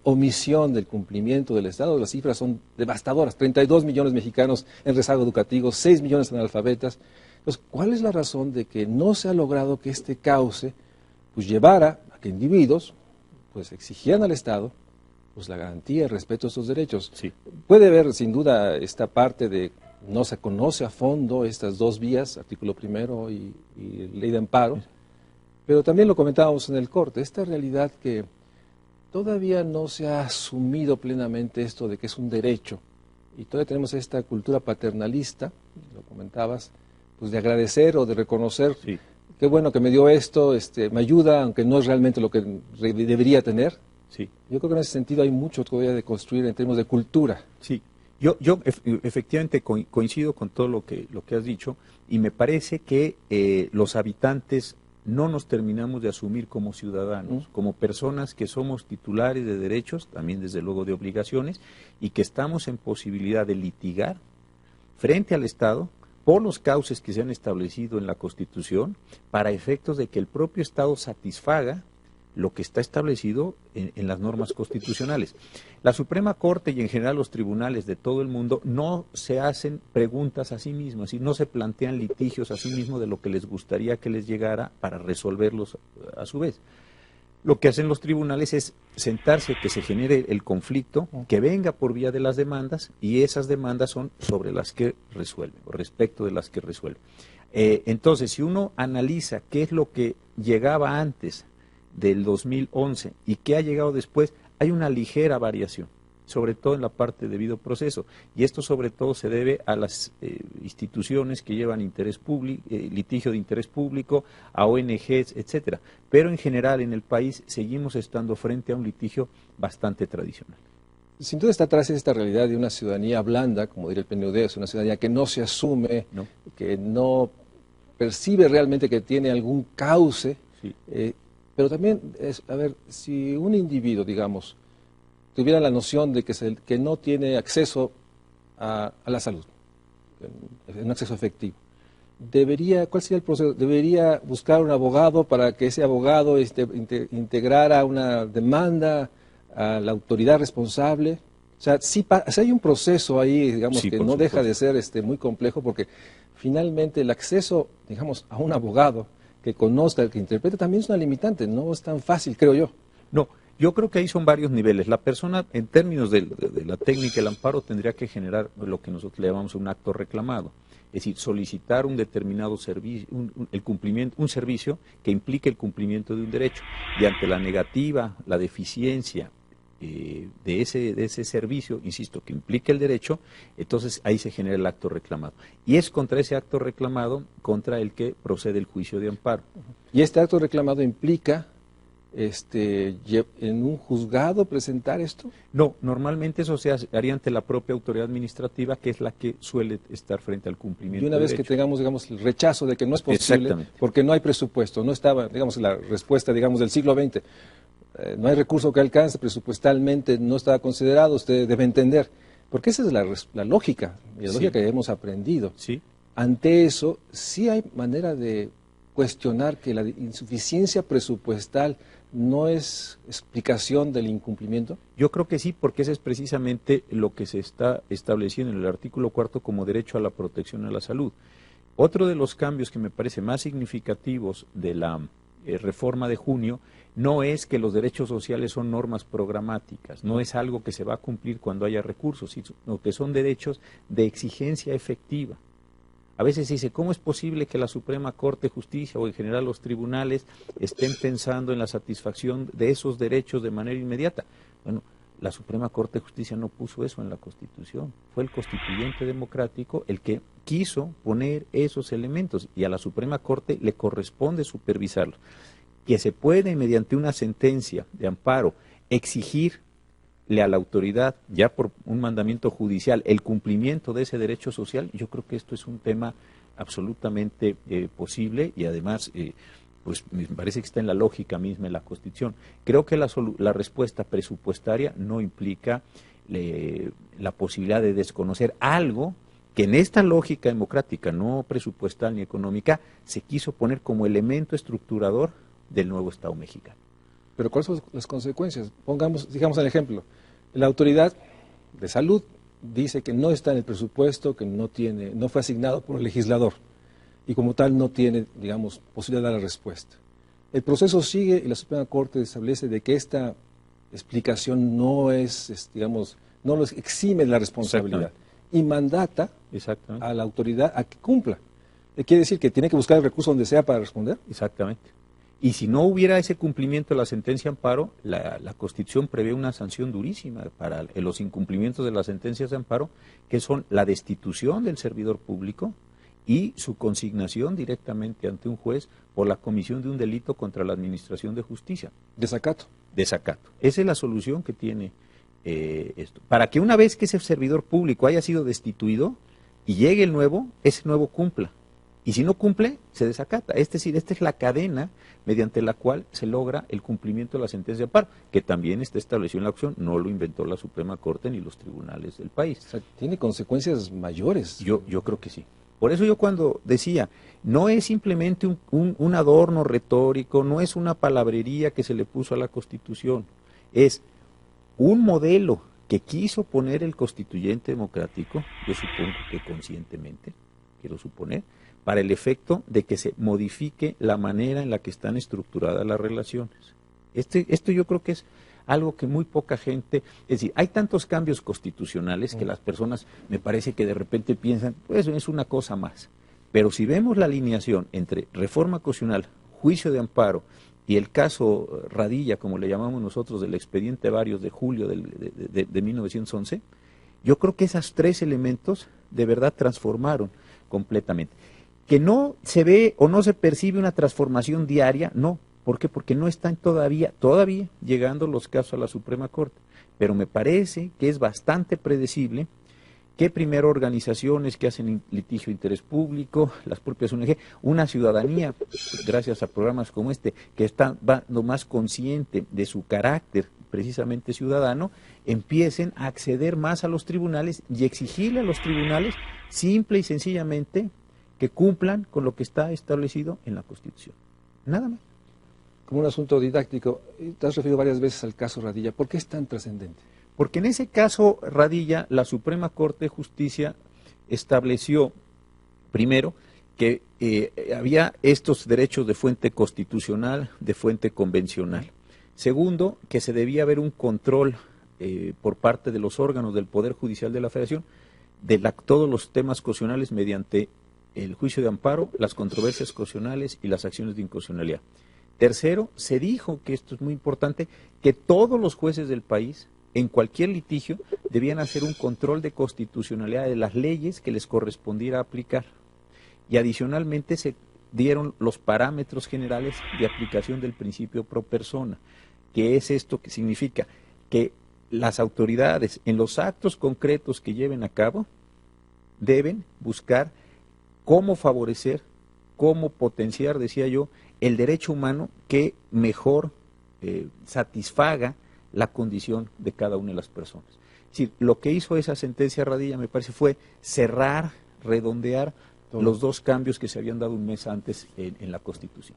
omisión del cumplimiento del Estado, las cifras son devastadoras. 32 millones de mexicanos en rezago educativo, 6 millones analfabetas. Entonces, ¿cuál es la razón de que no se ha logrado que este cauce pues llevara a que individuos pues exigieran al Estado pues la garantía y el respeto a estos derechos? Sí. Puede haber sin duda esta parte de no se conoce a fondo estas dos vías, artículo primero y ley de amparo, pero también lo comentábamos en el corte, esta realidad que todavía no se ha asumido plenamente esto de que es un derecho y todavía tenemos esta cultura paternalista, lo comentabas, pues de agradecer o de reconocer, sí, qué bueno que me dio esto, me ayuda, aunque no es realmente lo que debería tener. Sí. Yo creo que en ese sentido hay mucho todavía de construir en términos de cultura. Sí, yo efectivamente coincido con todo lo que has dicho y me parece que los habitantes no nos terminamos de asumir como ciudadanos, como personas que somos titulares de derechos, también desde luego de obligaciones, y que estamos en posibilidad de litigar frente al Estado por los cauces que se han establecido en la Constitución, para efectos de que el propio Estado satisfaga lo que está establecido en las normas constitucionales. La Suprema Corte y en general los tribunales de todo el mundo no se hacen preguntas a sí mismos y no se plantean litigios a sí mismos de lo que les gustaría que les llegara para resolverlos a su vez. Lo que hacen los tribunales es sentarse, que se genere el conflicto, que venga por vía de las demandas, y esas demandas son sobre las que resuelven, o respecto de las que resuelven. Entonces, si uno analiza qué es lo que llegaba antes del 2011 y qué ha llegado después, hay una ligera variación, sobre todo en la parte de debido proceso, y esto sobre todo se debe a las instituciones que llevan interés público, litigio de interés público, a ONGs, etcétera. Pero en general en el país seguimos estando frente a un litigio bastante tradicional. Sin duda está atrás esta realidad de una ciudadanía blanda, como diría el PNUD, es una ciudadanía que no se asume, que no percibe realmente que tiene algún cauce, sí. Pero también, a ver, si un individuo, digamos, tuviera la noción de que no tiene acceso a la salud, un acceso efectivo, ¿cuál sería el proceso? ¿Debería buscar un abogado para que ese abogado integrara una demanda a la autoridad responsable? O sea, sí hay un proceso ahí, digamos, sí, que no deja de ser muy complejo, porque finalmente el acceso, digamos, a un abogado que conozca, que interprete, también es una limitante, no es tan fácil, creo yo. No, yo creo que ahí son varios niveles. La persona, en términos de la técnica del amparo, tendría que generar lo que nosotros le llamamos un acto reclamado, es decir, solicitar un determinado servicio, un servicio que implique el cumplimiento de un derecho, y ante la negativa, la deficiencia de ese servicio, insisto, que implique el derecho, entonces ahí se genera el acto reclamado. Y es contra ese acto reclamado contra el que procede el juicio de amparo. ¿Y este acto reclamado implica en un juzgado presentar esto? No, normalmente eso se haría ante la propia autoridad administrativa, que es la que suele estar frente al cumplimiento. Y una vez que tengamos, digamos, el rechazo de que no es posible, porque no hay presupuesto, no estaba, digamos, la respuesta, digamos, del siglo XX, no hay recurso que alcance, presupuestalmente no estaba considerado, usted debe entender, porque esa es la lógica, y la lógica que hemos aprendido. Sí. Ante eso, sí hay manera de cuestionar que la insuficiencia presupuestal no es explicación del incumplimiento. Yo creo que sí, porque ese es precisamente lo que se está estableciendo en el artículo 4 como derecho a la protección a la salud. Otro de los cambios que me parece más significativos de la reforma de junio no es que los derechos sociales son normas programáticas, no es algo que se va a cumplir cuando haya recursos, sino que son derechos de exigencia efectiva. A veces se dice, ¿cómo es posible que la Suprema Corte de Justicia o en general los tribunales estén pensando en la satisfacción de esos derechos de manera inmediata? Bueno, la Suprema Corte de Justicia no puso eso en la Constitución, fue el constituyente democrático el que quiso poner esos elementos, y a la Suprema Corte le corresponde supervisarlos. Que se puede, mediante una sentencia de amparo, exigirle a la autoridad, ya por un mandamiento judicial, el cumplimiento de ese derecho social, yo creo que esto es un tema absolutamente posible, y además pues me parece que está en la lógica misma en la Constitución. Creo que la respuesta presupuestaria no implica la posibilidad de desconocer algo que en esta lógica democrática, no presupuestal ni económica, se quiso poner como elemento estructurador del nuevo Estado mexicano. Pero ¿cuáles son las consecuencias? Digamos el ejemplo, la autoridad de salud dice que no está en el presupuesto, que no fue asignado por el legislador, y como tal no tiene, digamos, posibilidad de dar la respuesta. El proceso sigue y la Suprema Corte establece de que esta explicación no digamos, no los exime de la responsabilidad, y mandata a la autoridad a que cumpla. ¿Quiere decir que tiene que buscar el recurso donde sea para responder? Exactamente. Y si no hubiera ese cumplimiento de la sentencia de amparo, la Constitución prevé una sanción durísima para los incumplimientos de las sentencias de amparo, que son la destitución del servidor público y su consignación directamente ante un juez por la comisión de un delito contra la administración de justicia. Desacato. Desacato. Esa es la solución que tiene esto. Para que una vez que ese servidor público haya sido destituido y llegue el nuevo, ese nuevo cumpla. Y si no cumple, se desacata. Es decir, esta es la cadena mediante la cual se logra el cumplimiento de la sentencia de amparo, que también está establecido en la acción, no lo inventó la Suprema Corte ni los tribunales del país. O sea, tiene consecuencias mayores. Yo creo que sí. Por eso yo cuando decía, no es simplemente un adorno retórico, no es una palabrería que se le puso a la Constitución, es un modelo que quiso poner el constituyente democrático, yo supongo que conscientemente, quiero suponer, para el efecto de que se modifique la manera en la que están estructuradas las relaciones. Esto yo creo que es algo que muy poca gente, es decir, hay tantos cambios constitucionales que las personas me parece que de repente piensan, pues es una cosa más. Pero si vemos la alineación entre reforma constitucional, juicio de amparo y el caso Radilla, como le llamamos nosotros, del expediente Varios de julio de 1911, yo creo que esos tres elementos de verdad transformaron completamente. Que no se ve o no se percibe una transformación diaria, no. ¿Por qué? Porque no están todavía llegando los casos a la Suprema Corte. Pero me parece que es bastante predecible que primero organizaciones que hacen litigio de interés público, las propias ONG, una ciudadanía, gracias a programas como este, que está lo más consciente de su carácter precisamente ciudadano, empiecen a acceder más a los tribunales y exigirle a los tribunales simple y sencillamente que cumplan con lo que está establecido en la Constitución. Nada más. Como un asunto didáctico, te has referido varias veces al caso Radilla. ¿Por qué es tan trascendente? Porque en ese caso Radilla, la Suprema Corte de Justicia estableció, primero, que había estos derechos de fuente constitucional, de fuente convencional. Segundo, que se debía haber un control por parte de los órganos del Poder Judicial de la Federación de todos los temas constitucionales mediante el juicio de amparo, las controversias constitucionales y las acciones de inconstitucionalidad. Tercero, se dijo, que esto es muy importante, que todos los jueces del país, en cualquier litigio, debían hacer un control de constitucionalidad de las leyes que les correspondiera aplicar. Y adicionalmente se dieron los parámetros generales de aplicación del principio pro persona, que es esto que significa que las autoridades, en los actos concretos que lleven a cabo, deben buscar cómo favorecer, cómo potenciar, decía yo, el derecho humano que mejor satisfaga la condición de cada una de las personas. Es decir, lo que hizo esa sentencia Radilla, me parece, fue cerrar, redondear los dos cambios que se habían dado un mes antes en la Constitución.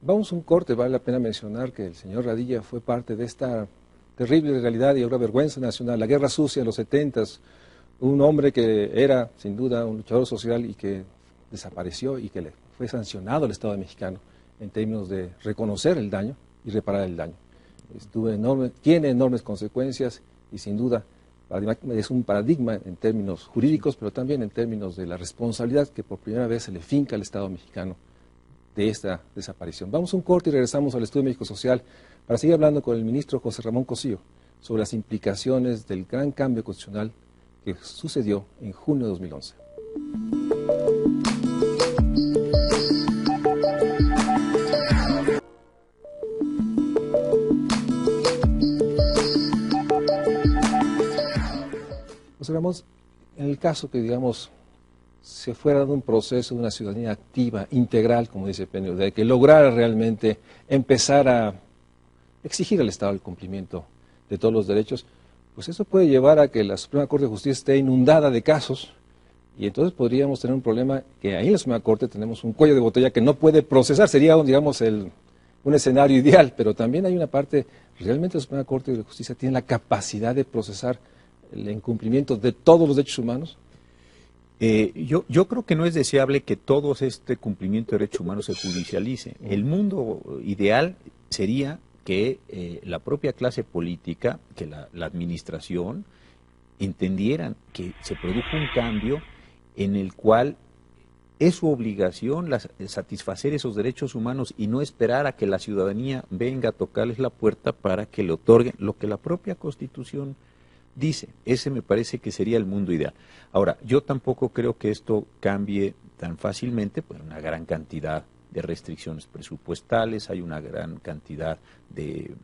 Vamos a un corte. Vale la pena mencionar que el señor Radilla fue parte de esta terrible realidad y ahora vergüenza nacional, la guerra sucia en los 70s, un hombre que era, sin duda, un luchador social y que desapareció y que le fue sancionado al Estado mexicano en términos de reconocer el daño y reparar el daño. Tiene enormes consecuencias y sin duda es un paradigma en términos jurídicos, pero también en términos de la responsabilidad que por primera vez se le finca al Estado mexicano de esta desaparición. Vamos a un corte y regresamos al Estudio México Social para seguir hablando con el ministro José Ramón Cosío sobre las implicaciones del gran cambio constitucional que sucedió en junio de 2011. José Ramón, en el caso que, digamos, se fuera dando un proceso de una ciudadanía activa, integral, como dice Penio, de que lograra realmente empezar a exigir al Estado el cumplimiento de todos los derechos, pues eso puede llevar a que la Suprema Corte de Justicia esté inundada de casos y entonces podríamos tener un problema que ahí en la Suprema Corte tenemos un cuello de botella que no puede procesar, sería, digamos, un escenario ideal, pero también hay una parte, realmente la Suprema Corte de Justicia tiene la capacidad de procesar el incumplimiento de todos los derechos humanos. Yo creo que no es deseable que todo este cumplimiento de derechos humanos se judicialice. El mundo ideal sería que la propia clase política, que la administración, entendieran que se produjo un cambio en el cual es su obligación satisfacer esos derechos humanos y no esperar a que la ciudadanía venga a tocarles la puerta para que le otorguen lo que la propia Constitución dice. Ese me parece que sería el mundo ideal. Ahora, yo tampoco creo que esto cambie tan fácilmente, pues una gran cantidad de restricciones presupuestales, hay una gran cantidad de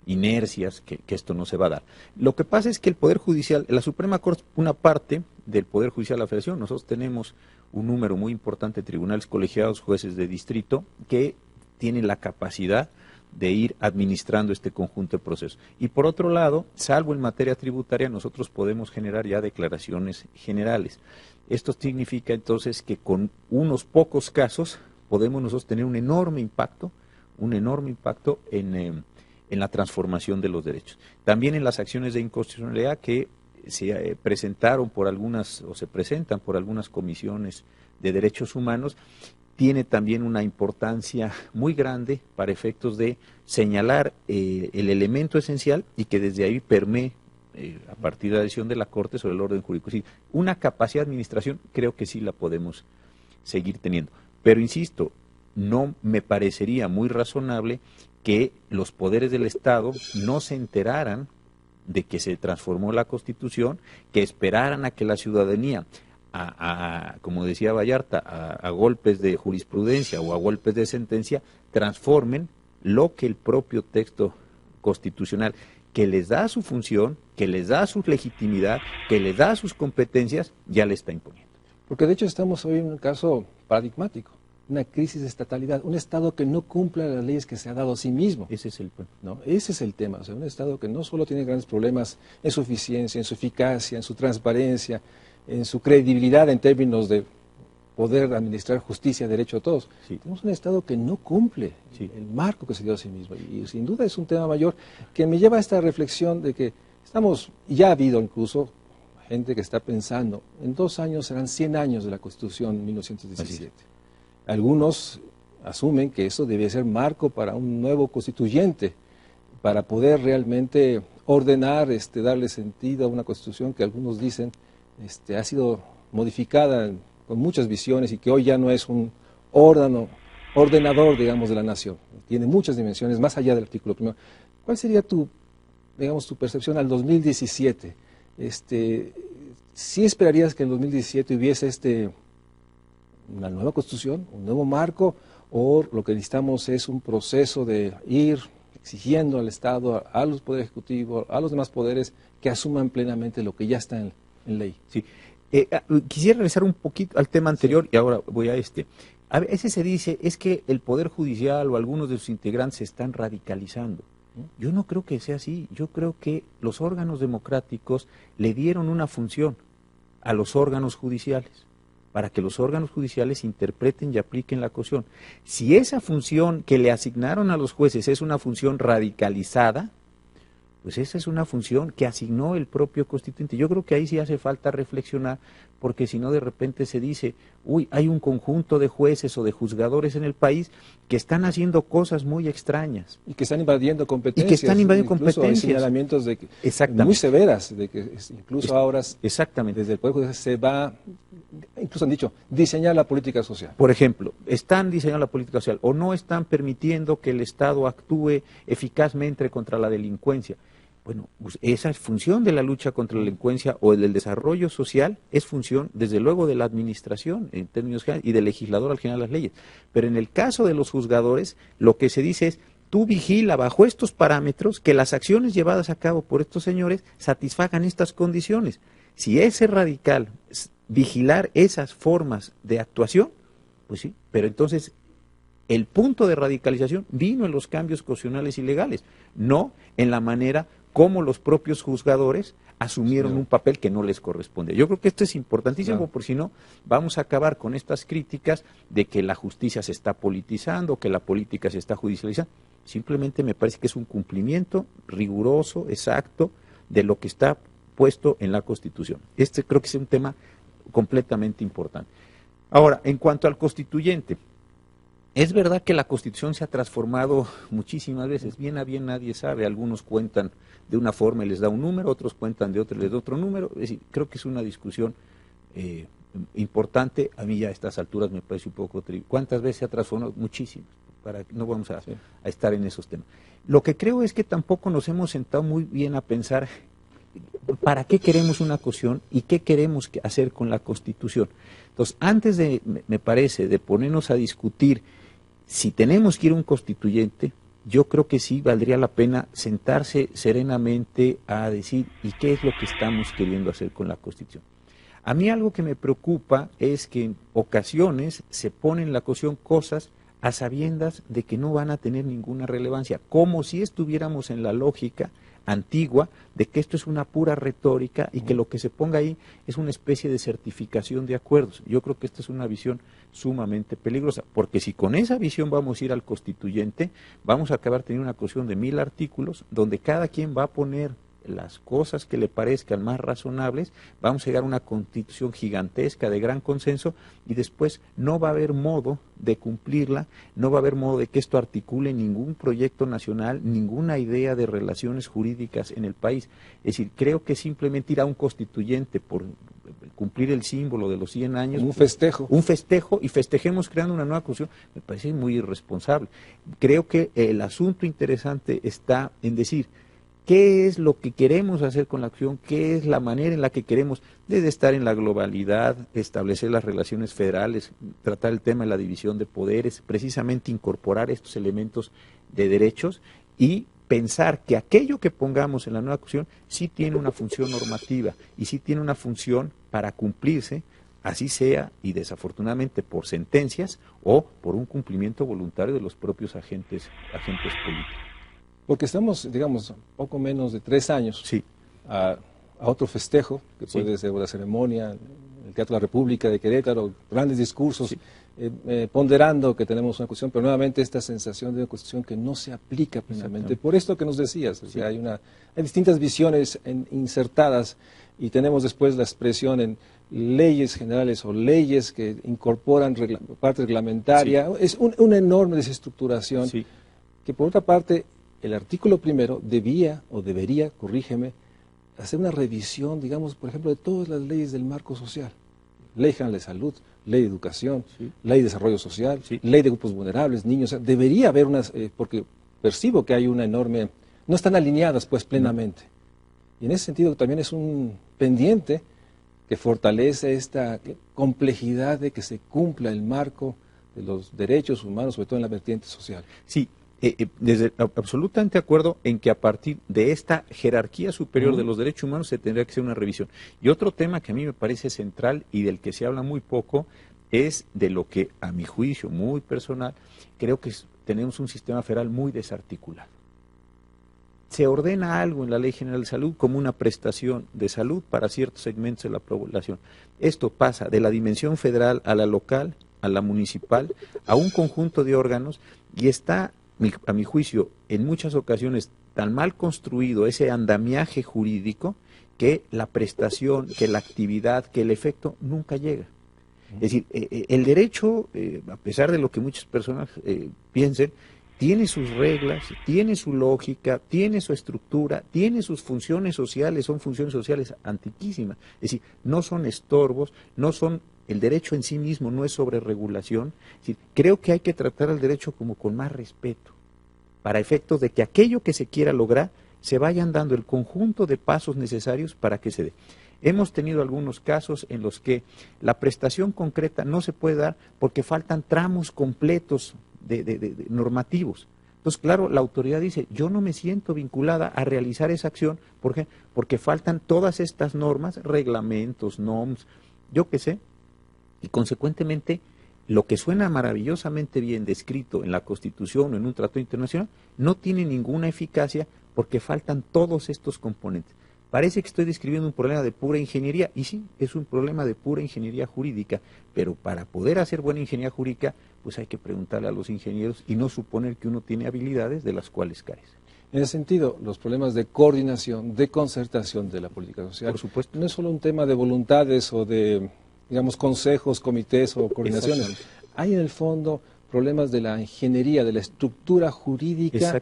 inercias, que esto no se va a dar. Lo que pasa es que el Poder Judicial, la Suprema Corte, una parte del Poder Judicial de la Federación, nosotros tenemos un número muy importante de tribunales colegiados, jueces de distrito, que tienen la capacidad de ir administrando este conjunto de procesos. Y por otro lado, salvo en materia tributaria, nosotros podemos generar ya declaraciones generales. Esto significa entonces que con unos pocos casos podemos nosotros tener un enorme impacto en la transformación de los derechos. También en las acciones de inconstitucionalidad que se presentaron por algunas, o se presentan por algunas comisiones de derechos humanos, tiene también una importancia muy grande para efectos de señalar el elemento esencial y que desde ahí permee a partir de la decisión de la Corte sobre el orden jurídico. Sí, una capacidad de administración creo que sí la podemos seguir teniendo. Pero insisto, no me parecería muy razonable que los poderes del Estado no se enteraran de que se transformó la Constitución, que esperaran a que la ciudadanía, como decía Vallarta, a golpes de jurisprudencia o a golpes de sentencia, transformen lo que el propio texto constitucional, que les da su función, que les da su legitimidad, que les da sus competencias, ya le está imponiendo. Porque de hecho estamos hoy en un caso paradigmático, una crisis de estatalidad, un Estado que no cumpla las leyes que se ha dado a sí mismo. Ese es el tema. ¿No? Ese es el tema, o sea, un Estado que no solo tiene grandes problemas en su eficiencia, en su eficacia, en su transparencia, en su credibilidad en términos de poder administrar justicia, derecho a todos. Sí. Tenemos un Estado que no cumple el marco que se dio a sí mismo. Y sin duda es un tema mayor que me lleva a esta reflexión de que ya ha habido incluso gente que está pensando, en 2 años serán 100 años de la Constitución de 1917. Algunos asumen que eso debe ser marco para un nuevo constituyente, para poder realmente ordenar, darle sentido a una Constitución que algunos dicen ha sido modificada con muchas visiones y que hoy ya no es un ordenador, digamos, de la nación. Tiene muchas dimensiones más allá del artículo primero. ¿Cuál sería tu percepción al 2017? ¿Sí esperarías que en 2017 hubiese una nueva Constitución, un nuevo marco, o lo que necesitamos es un proceso de ir exigiendo al Estado, a los poderes ejecutivos, a los demás poderes, que asuman plenamente lo que ya está en ley? Sí. Quisiera regresar un poquito al tema anterior y ahora voy a este. A veces se dice, es que el Poder Judicial o algunos de sus integrantes se están radicalizando. Yo no creo que sea así. Yo creo que los órganos democráticos le dieron una función a los órganos judiciales, para que los órganos judiciales interpreten y apliquen la Constitución. Si esa función que le asignaron a los jueces es una función radicalizada, pues esa es una función que asignó el propio constituyente. Yo creo que ahí sí hace falta reflexionar, porque si no de repente se dice, hay un conjunto de jueces o de juzgadores en el país que están haciendo cosas muy extrañas. Y que están invadiendo competencias. Incluso hay señalamientos muy severas, de que incluso ahora desde el Poder Judicial se va, incluso han dicho, diseñar la política social. Por ejemplo, están diseñando la política social o no están permitiendo que el Estado actúe eficazmente contra la delincuencia. Bueno, pues esa es función de la lucha contra la delincuencia o del desarrollo social, es función, desde luego, de la administración en términos generales y del legislador al generar las leyes. Pero en el caso de los juzgadores, lo que se dice es, tú vigila bajo estos parámetros que las acciones llevadas a cabo por estos señores satisfagan estas condiciones. Si es radical vigilar esas formas de actuación, pues sí, pero entonces el punto de radicalización vino en los cambios constitucionales y legales, no en la manera como los propios juzgadores asumieron un papel que no les corresponde. Yo creo que esto es importantísimo, porque si no vamos a acabar con estas críticas de que la justicia se está politizando, que la política se está judicializando. Simplemente me parece que es un cumplimiento riguroso, exacto, de lo que está puesto en la Constitución. Creo que es un tema completamente importante. Ahora, en cuanto al constituyente, es verdad que la Constitución se ha transformado muchísimas veces, bien a bien nadie sabe, algunos cuentan de una forma y les da un número, otros cuentan de otra y les da otro número, es decir, creo que es una discusión importante, a mí ya a estas alturas me parece un poco trivial. ¿Cuántas veces se ha transformado? Muchísimas, no vamos a estar en esos temas. Lo que creo es que tampoco nos hemos sentado muy bien a pensar para qué queremos una Constitución y qué queremos hacer con la Constitución. Entonces, antes me parece, de ponernos a discutir si tenemos que ir a un constituyente, yo creo que sí valdría la pena sentarse serenamente a decir, ¿y qué es lo que estamos queriendo hacer con la Constitución? A mí algo que me preocupa es que en ocasiones se ponen en la Constitución cosas a sabiendas de que no van a tener ninguna relevancia, como si estuviéramos en la lógica antigua de que esto es una pura retórica y que lo que se ponga ahí es una especie de certificación de acuerdos. Yo creo que esta es una visión sumamente peligrosa, porque si con esa visión vamos a ir al constituyente, vamos a acabar teniendo una constitución de 1000 artículos, donde cada quien va a poner las cosas que le parezcan más razonables, vamos a llegar a una constitución gigantesca de gran consenso y después no va a haber modo de cumplirla, no va a haber modo de que esto articule ningún proyecto nacional, ninguna idea de relaciones jurídicas en el país. Es decir, creo que simplemente ir a un constituyente por cumplir el símbolo de los 100 años. Un festejo. Un festejo y festejemos creando una nueva constitución, me parece muy irresponsable. Creo que el asunto interesante está en decir, ¿qué es lo que queremos hacer con la acción? ¿Qué es la manera en la que queremos, desde estar en la globalidad, establecer las relaciones federales, tratar el tema de la división de poderes, precisamente incorporar estos elementos de derechos y pensar que aquello que pongamos en la nueva Constitución sí tiene una función normativa y sí tiene una función para cumplirse, así sea, y desafortunadamente por sentencias o por un cumplimiento voluntario de los propios agentes políticos? Porque estamos, digamos, poco menos de 3 años sí. a otro festejo, que puede ser una ceremonia, el Teatro de la República de Querétaro, grandes discursos, ponderando que tenemos una Constitución, pero nuevamente esta sensación de una Constitución que no se aplica plenamente. Por esto que nos decías, o sea, hay distintas visiones insertadas y tenemos después la expresión en leyes generales o leyes que incorporan parte reglamentaria. Es una enorme desestructuración que por otra parte el artículo primero debería, corrígeme, hacer una revisión, digamos, por ejemplo, de todas las leyes del marco social. Ley General de Salud, Ley de Educación, Ley de Desarrollo Social, Ley de Grupos Vulnerables, Niños. Debería haber unas, porque percibo que hay una enorme, no están alineadas pues plenamente. Y en ese sentido también es un pendiente que fortalece esta complejidad de que se cumpla el marco de los derechos humanos, sobre todo en la vertiente social. Sí. Absolutamente de acuerdo en que a partir de esta jerarquía superior de los derechos humanos se tendría que hacer una revisión. Y otro tema que a mí me parece central y del que se habla muy poco es de lo que, a mi juicio muy personal, creo que tenemos un sistema federal muy desarticulado. Se ordena algo en la Ley General de Salud como una prestación de salud para ciertos segmentos de la población. Esto pasa de la dimensión federal a la local, a la municipal, a un conjunto de órganos y está, a mi juicio, en muchas ocasiones tan mal construido ese andamiaje jurídico que la prestación, que la actividad, que el efecto nunca llega. Es decir, el derecho, a pesar de lo que muchas personas piensen, tiene sus reglas, tiene su lógica, tiene su estructura, tiene sus funciones sociales, son funciones sociales antiquísimas. Es decir, no son estorbos, no son... El derecho en sí mismo no es sobre regulación. Es decir, creo que hay que tratar al derecho como con más respeto, para efectos de que aquello que se quiera lograr se vayan dando el conjunto de pasos necesarios para que se dé. Hemos tenido algunos casos en los que la prestación concreta no se puede dar porque faltan tramos completos de normativos. Entonces, claro, la autoridad dice, yo no me siento vinculada a realizar esa acción. ¿Por qué? Porque faltan todas estas normas, reglamentos, NOMS, yo qué sé. Y consecuentemente, lo que suena maravillosamente bien descrito en la Constitución o en un tratado internacional, no tiene ninguna eficacia porque faltan todos estos componentes. Parece que estoy describiendo un problema de pura ingeniería, y sí, es un problema de pura ingeniería jurídica, pero para poder hacer buena ingeniería jurídica, pues hay que preguntarle a los ingenieros y no suponer que uno tiene habilidades de las cuales carece. En ese sentido, los problemas de coordinación, de concertación de la política social, por supuesto, no es solo un tema de voluntades o de, digamos, consejos, comités o coordinaciones. Hay en el fondo problemas de la ingeniería, de la estructura jurídica,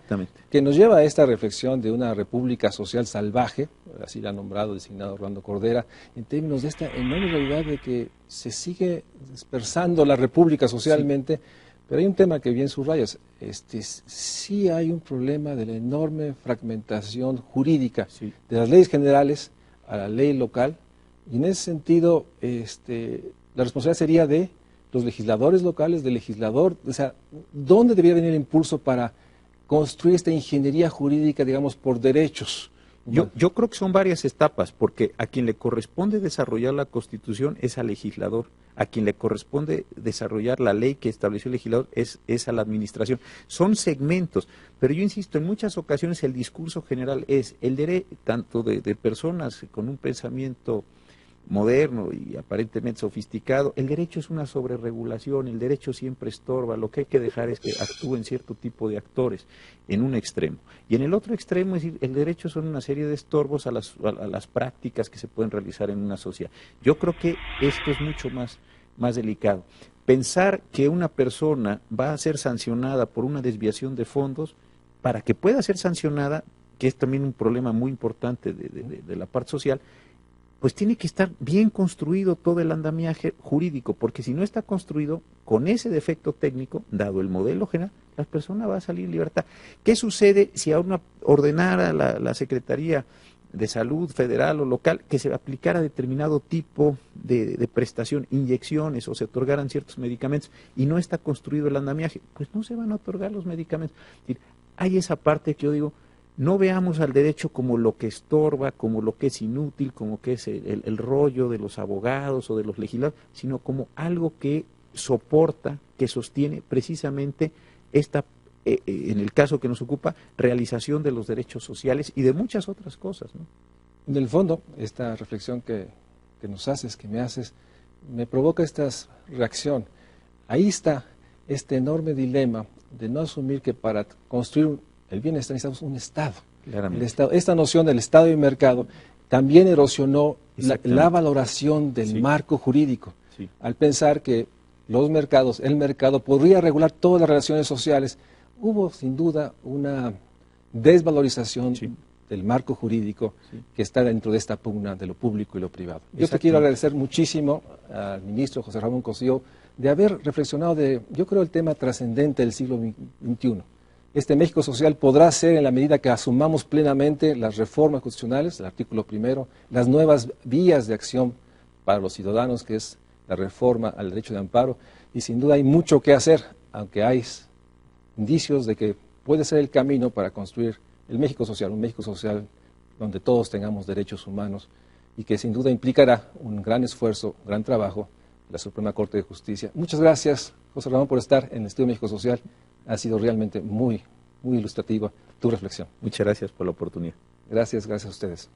que nos lleva a esta reflexión de una república social salvaje, así la ha nombrado, designado Orlando Cordera, en términos de esta enorme realidad de que se sigue dispersando la república socialmente, pero hay un tema que bien subrayas, sí hay un problema de la enorme fragmentación jurídica de las leyes generales a la ley local, y en ese sentido la responsabilidad sería de los legisladores locales, del legislador, o sea, ¿dónde debería venir el impulso para construir esta ingeniería jurídica, digamos, por derechos. Yo creo que son varias etapas, porque a quien le corresponde desarrollar la Constitución es al legislador, a quien le corresponde desarrollar la ley que estableció el legislador es a la administración. Son segmentos, pero yo insisto, en muchas ocasiones el discurso general es el derecho, tanto de personas con un pensamiento moderno y aparentemente sofisticado, el derecho es una sobreregulación, el derecho siempre estorba, lo que hay que dejar es que actúen cierto tipo de actores en un extremo. Y en el otro extremo, es decir, el derecho son una serie de estorbos a las prácticas que se pueden realizar en una sociedad. Yo creo que esto es mucho más delicado. Pensar que una persona va a ser sancionada por una desviación de fondos, para que pueda ser sancionada, que es también un problema muy importante de la parte social, pues tiene que estar bien construido todo el andamiaje jurídico, porque si no está construido con ese defecto técnico, dado el modelo general, la persona va a salir en libertad. ¿Qué sucede si a una ordenara la Secretaría de Salud federal o local que se aplicara determinado tipo de prestación, inyecciones, o se otorgaran ciertos medicamentos y no está construido el andamiaje? Pues no se van a otorgar los medicamentos. Es decir, hay esa parte que yo digo, no veamos al derecho como lo que estorba, como lo que es inútil, como que es el rollo de los abogados o de los legisladores, sino como algo que soporta, que sostiene precisamente esta, en el caso que nos ocupa, realización de los derechos sociales y de muchas otras cosas, ¿no? En el fondo, esta reflexión que nos haces, que me haces, me provoca esta reacción. Ahí está este enorme dilema de no asumir que para construir el bienestar necesitamos un Estado. El Estado. Esta noción del Estado y mercado también erosionó la valoración del marco jurídico, al pensar que los mercados, el mercado podría regular todas las relaciones sociales. Hubo sin duda una desvalorización del marco jurídico que está dentro de esta pugna de lo público y lo privado. Yo te quiero agradecer muchísimo al ministro José Ramón Cosío de haber reflexionado yo creo, el tema trascendente del siglo XXI. Este México social podrá ser en la medida que asumamos plenamente las reformas constitucionales, el artículo primero, las nuevas vías de acción para los ciudadanos, que es la reforma al derecho de amparo, y sin duda hay mucho que hacer, aunque hay indicios de que puede ser el camino para construir el México social, un México social donde todos tengamos derechos humanos y que sin duda implicará un gran esfuerzo, un gran trabajo de la Suprema Corte de Justicia. Muchas gracias, José Ramón, por estar en el Estudio México Social. Ha sido realmente muy ilustrativa tu reflexión. Muchas gracias por la oportunidad. Gracias a ustedes.